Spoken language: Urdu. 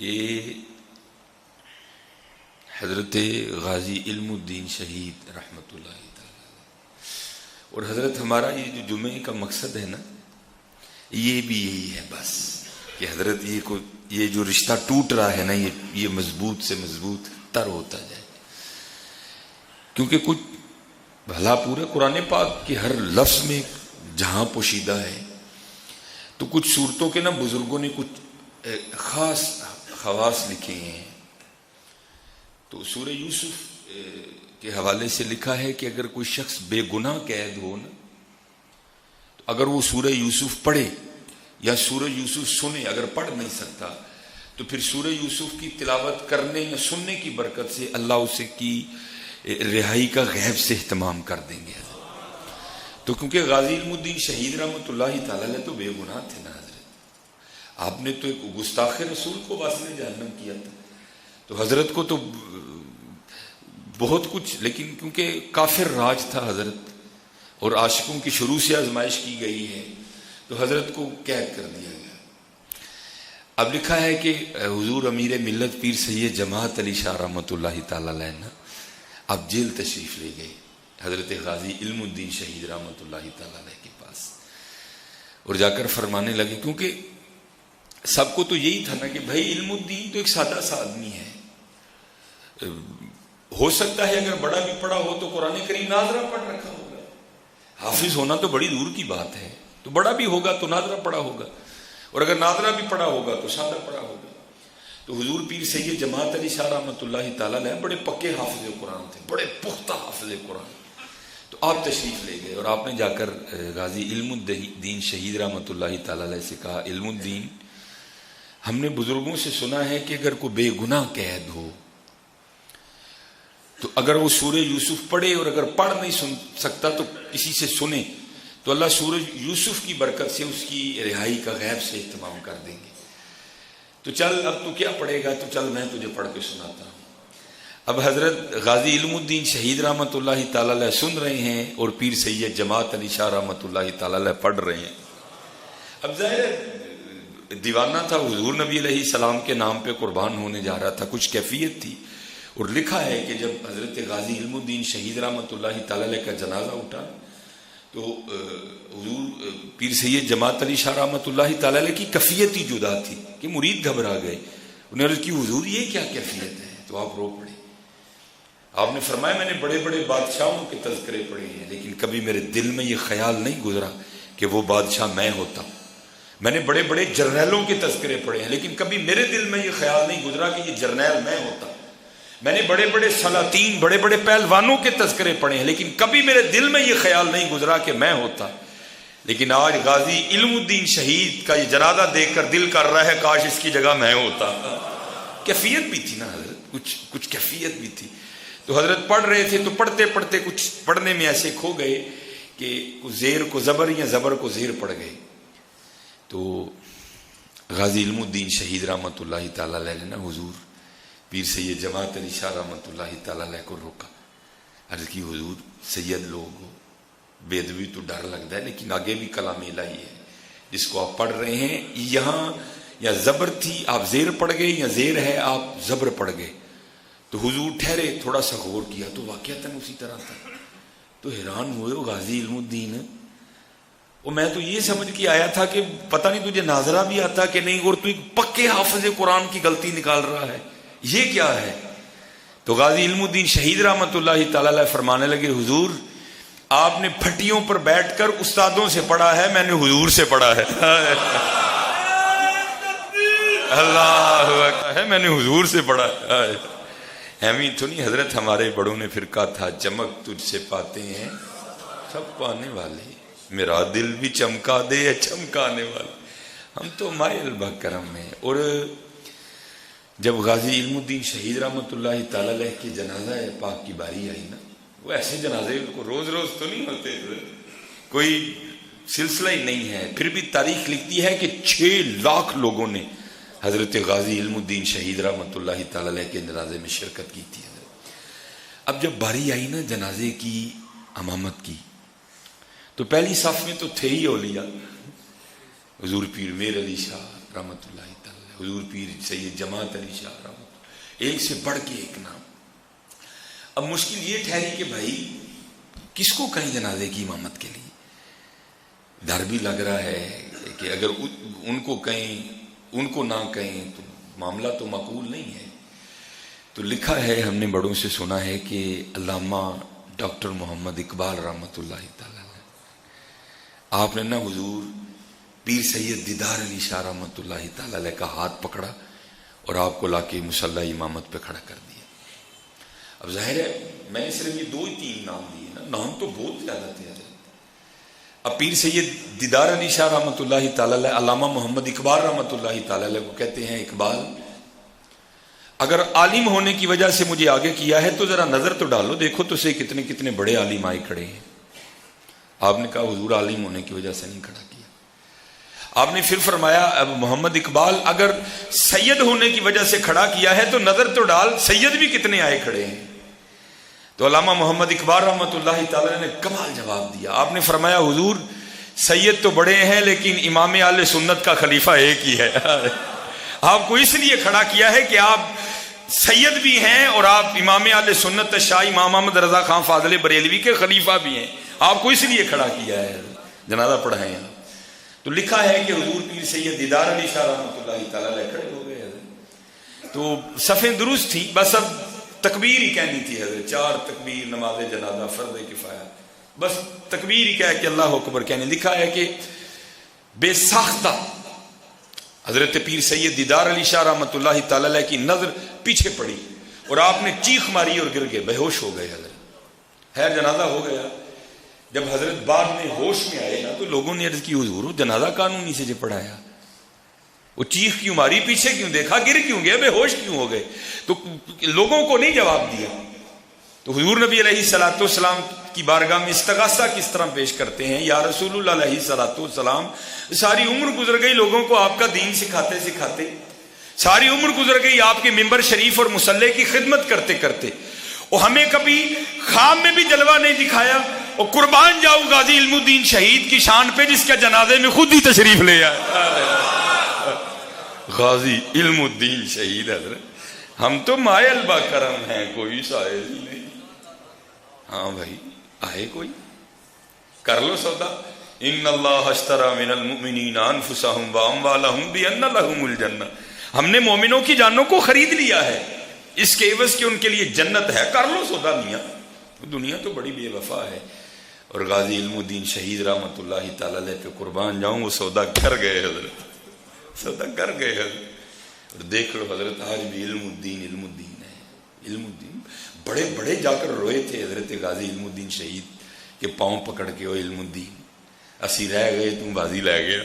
یہ حضرت غازی علم الدین شہید رحمۃ اللہ تعالی، اور حضرت ہمارا یہ جو جمعے کا مقصد ہے نا، یہ بھی یہی ہے بس کہ حضرت یہ جو رشتہ ٹوٹ رہا ہے نا، یہ مضبوط سے مضبوط تر ہوتا جائے، کیونکہ کچھ بھلا پورا قرآن پاک کے ہر لفظ میں جہاں پوشیدہ ہے، تو کچھ صورتوں کے نا بزرگوں نے کچھ خاص خواص لکھے ہیں۔ تو سورہ یوسف کے حوالے سے لکھا ہے کہ اگر کوئی شخص بے گناہ قید ہو نا، تو اگر وہ سورہ یوسف پڑھے یا سورہ یوسف سنے، اگر پڑھ نہیں سکتا تو پھر سورہ یوسف کی تلاوت کرنے یا سننے کی برکت سے اللہ اسے کی رہائی کا غیب سے اہتمام کر دیں گے۔ تو کیونکہ غازی علم الدین شہید رحمۃ اللہ تعالی علیہ تو بے گناہ تھے نا حضرت، آپ نے تو ایک گستاخ رسول کو واسطے جہنم کیا تھا، تو حضرت کو تو بہت کچھ، لیکن کیونکہ کافر راج تھا حضرت اور عاشقوں کی شروع سے آزمائش کی گئی ہے، تو حضرت کو قید کر دیا گیا۔ اب لکھا ہے کہ حضور امیر ملت پیر سید جماعت علی شاہ رحمۃ اللہ تعالی علیہ نا اب جیل تشریف لے گئے حضرت غازی علم الدین شہید رحمۃ اللہ تعالی علیہ کے پاس، اور جا کر فرمانے لگے، کیونکہ سب کو تو یہی تھا نا کہ بھائی علم الدین تو ایک سادہ سا آدمی ہے، ہو سکتا ہے اگر بڑا بھی پڑھا ہو تو قرآن کریم ناظرہ پڑھ رکھا ہوگا، حافظ ہونا تو بڑی دور کی بات ہے، تو بڑا بھی ہوگا تو ناظرہ پڑھا ہوگا، اور اگر ناظرہ بھی پڑھا ہوگا تو سادہ پڑھا ہوگا۔ تو حضور پیر سید جماعت علی شاہ رحمۃ اللہ تعالی علیہ بڑے پکے حافظ قرآن تھے، بڑے پختہ حافظ قرآن، تو آپ تشریف لے گئے اور آپ نے جا کر غازی علم الدین شہید رحمۃ اللہ تعالی علیہ سے کہا، علم الدین، ہم نے بزرگوں سے سنا ہے کہ اگر کوئی بے گناہ قید ہو تو اگر وہ سورہ یوسف پڑھے، اور اگر پڑھ نہیں سن سکتا تو کسی سے سنے، تو اللہ سورہ یوسف کی برکت سے اس کی رہائی کا غیب سے اہتمام کر دیں گے۔ تو چل اب تو کیا پڑھے گا، تو چل میں تجھے پڑھ کے سناتا ہوں۔ اب حضرت غازی علم الدین شہید رحمۃ اللہ تعالی علیہ سن رہے ہیں اور پیر سید جماعت علی شاہ رحمۃ اللہ تعالی علیہ پڑھ رہے ہیں۔ اب ظاہر دیوانہ تھا، حضور نبی علیہ السلام کے نام پہ قربان ہونے جا رہا تھا، کچھ کیفیت تھی، اور لکھا ہے کہ جب حضرت غازی علم الدین شہید رحمۃ اللہ تعالی علیہ کا جنازہ اٹھا تو حضور پیر سید جماعت علی شاہ رحمۃ اللہ تعالی علیہ کی کیفیت ہی جدا تھی کہ مرید گھبرا گئے، انہوں نے عرض کی حضور یہ کیا کیفیت ہے، تو آپ رو پڑے۔ آپ نے فرمایا میں نے بڑے بڑے بادشاہوں کے تذکرے پڑھے ہیں، لیکن کبھی میرے دل میں یہ خیال نہیں گزرا کہ وہ بادشاہ میں ہوتا، میں نے بڑے بڑے جرنیلوں کے تذکرے پڑھے ہیں، لیکن کبھی میرے دل میں یہ خیال نہیں گزرا کہ یہ جرنیل میں ہوتا، میں نے بڑے بڑے سلاطین، بڑے بڑے پہلوانوں کے تذکرے پڑھے ہیں، لیکن کبھی میرے دل میں یہ خیال نہیں گزرا کہ میں ہوتا۔ لیکن آج غازی علم الدین شہید کا یہ جنازہ دیکھ کر دل کر رہا ہے کاش اس کی جگہ میں ہوتا۔ کیفیت بھی تھی نا حضرت، کچھ کیفیت بھی تھی۔ تو حضرت پڑھ رہے تھے تو پڑھتے پڑھتے کچھ پڑھنے میں ایسے کھو گئے کہ زیر کو زبر یا زبر کو زیر پڑ گئے۔ تو غازی علم الدین شہید رحمۃ اللہ تعالی علیہ نے حضور پیر سید جماعت علی شاہ رحمۃ اللہ تعالی علیہ کو روکا، عرض کی حضور سید لوگ ہو، بے ادبی تو ڈر لگتا ہے، لیکن آگے بھی کلام الہی ہے جس کو آپ پڑھ رہے ہیں، یہاں یا زبر تھی آپ زیر پڑھ گئے، یا زیر ہے آپ زبر پڑھ گئے۔ تو حضور ٹھہرے، تھوڑا سا غور کیا تو واقعتاً اسی طرح تھا۔ تو حیران ہوئے وہ غازی علم الدین، اور میں تو یہ سمجھ کے آیا تھا کہ پتہ نہیں تجھے ناظرہ بھی آتا کہ نہیں، اور تو ایک پکے حافظ قرآن کی غلطی نکال رہا ہے، یہ کیا ہے؟ تو غازی علم الدین شہید رحمۃ اللہ تعالی علیہ فرمانے لگے، حضور آپ نے پھٹیوں پر بیٹھ کر استادوں سے پڑھا ہے، میں نے حضور سے پڑھا ہے۔ اللہ ہے، میں نے حضور سے پڑھا ہے۔ ہمیں تو نہیں حضرت، ہمارے بڑوں نے پھر کہا تھا چمک تجھ سے پاتے ہیں سب پانے والے، میرا دل بھی چمکا دے چمکانے والے، ہم تو مائل بکرم ہیں۔ اور جب غازی علم الدین شہید رحمۃ اللہ تعالی علیہ کی جنازہ پاک کی باری آئی نا، وہ ایسے جنازے کو روز روز تو نہیں ہوتے، کوئی سلسلہ ہی نہیں ہے، پھر بھی تاریخ لکھتی ہے کہ 6 لاکھ لوگوں نے حضرت غازی علم الدین شہید رحمۃ اللہ تعالی علیہ کے جنازے میں شرکت کی تھی۔ اب جب باری آئی نا جنازے کی امامت کی، تو پہلی صف میں تو تھے ہی اولیاء، حضور پیر میر علی شاہ رحمۃ اللہ تعالی حضور پیر سید جماعت علی شاہ رحمۃ، ایک سے بڑھ کے ایک نام۔ اب مشکل یہ ٹھہری کہ بھائی کس کو کہیں جنازے کی امامت کے لیے؟ ڈر بھی لگ رہا ہے کہ اگر ان کو کہیں، ان کو نہ کہیں تو معاملہ تو معقول نہیں ہے۔ تو لکھا ہے، ہم نے بڑوں سے سنا ہے کہ علامہ ڈاکٹر محمد اقبال رحمۃ اللہ تعالی آپ نے نا حضور پیر سید دیدار علی شاہ رحمۃ اللہ تعالی کا ہاتھ پکڑا اور آپ کو لا کے مصلی امامت پہ کھڑا کر دیا۔ اب ظاہر ہے میں نے صرف یہ 2-3 نام دیے نا، نام تو بہت زیادہ تھے۔ اب پیر سید دیدار علی شاہ رحمۃ اللہ تعالی، علامہ محمد اقبال رحمۃ اللہ تعالی کو کہتے ہیں، اقبال اگر عالم ہونے کی وجہ سے مجھے آگے کیا ہے تو ذرا نظر تو ڈالو، دیکھو تو سے کتنے کتنے بڑے عالم آئے کھڑے ہیں۔ آپ نے کہا حضور عالم ہونے کی وجہ سے نہیں کھڑا کیا۔ آپ نے پھر فرمایا، اب محمد اقبال اگر سید ہونے کی وجہ سے کھڑا کیا ہے تو نظر تو ڈال، سید بھی کتنے آئے کھڑے ہیں۔ تو علامہ محمد اقبال رحمۃ اللہ تعالی نے کمال جواب دیا۔ آپ نے فرمایا حضور سید تو بڑے ہیں لیکن امام اہل سنت کا خلیفہ ایک ہی ہے۔ آپ کو اس لیے کھڑا کیا ہے کہ آپ سید بھی ہیں اور آپ امام اہل سنت شاہ امام احمد رضا خان فاضل بریلوی کے خلیفہ بھی ہیں، آپ کو اس لیے کھڑا کیا ہے، جنازہ پڑھائیں۔ تو لکھا ہے کہ حضور پیر سید دیدار علی شاہ رحمۃ اللہ تعالی کھڑے ہو گئے۔ تو صفیں درست تھی، بس اب تکبیر ہی کہنی تھی حضرت، 4 تکبیر نماز جنازہ فرض کفایہ، بس تکبیر ہی کہہ کہ اللہ اکبر کہنے۔ لکھا ہے کہ بے ساختہ حضرت پیر سید دیدار علی شاہ رحمۃ اللہ تعالی کی نظر پیچھے پڑی اور آپ نے چیخ ماری اور گر گئے، بے ہوش ہو گئے حضرت۔ خیر جنازہ ہو گیا۔ جب حضرت بعد میں ہوش میں آئے نا تو لوگوں نے عرض کی حضور جنازہ قانونی سے پڑھایا، وہ چیخ کیوں ماری، پیچھے کیوں دیکھا، گر کیوں گئے، بے ہوش کیوں ہو گئے؟ تو لوگوں کو نہیں جواب دیا۔ تو حضور نبی علیہ الصلوۃ والسلام کی بارگاہ میں استغاثہ کس طرح پیش کرتے ہیں، یا رسول اللہ علیہ الصلوۃ والسلام ساری عمر گزر گئی لوگوں کو آپ کا دین سکھاتے سکھاتے، ساری عمر گزر گئی آپ کے ممبر شریف اور مصلی کی خدمت کرتے کرتے، اور ہمیں کبھی خواب میں بھی جلوہ نہیں دکھایا، اور قربان جاؤ غازی علم الدین شہید کی شان پہ جس کے جنازے میں خود ہی تشریف لے آئے۔ غازی علم الدین شہید حضرت، ہم تو مائل با کرم ہیں، کوئی سائل ہی نہیں۔ ہاں بھائی آئے کوئی، کر لو سودا۔ ان اللہ اشتری من المؤمنین انفسهم واموالهم بان لهم الجنہ، ہم نے مومنوں کی جانوں کو خرید لیا ہے اس کے عوض کہ ان کے لیے جنت ہے، کر لو سودا میاں۔ دنیا تو بڑی بے وفا ہے، اور غازی علم الدین شہید رحمۃ اللہ تعالی پہ قربان جاؤں وہ سودا کر گئے حضرت، سودا کر گئے حضرت۔ اور دیکھ لو حضرت آج بھی علم الدین ہے، علم الدین بڑے بڑے جا کر روئے تھے حضرت غازی علم الدین شہید کے پاؤں پکڑ کے، وہ علم الدین اسی رہ گئے تم بازی لے گیا۔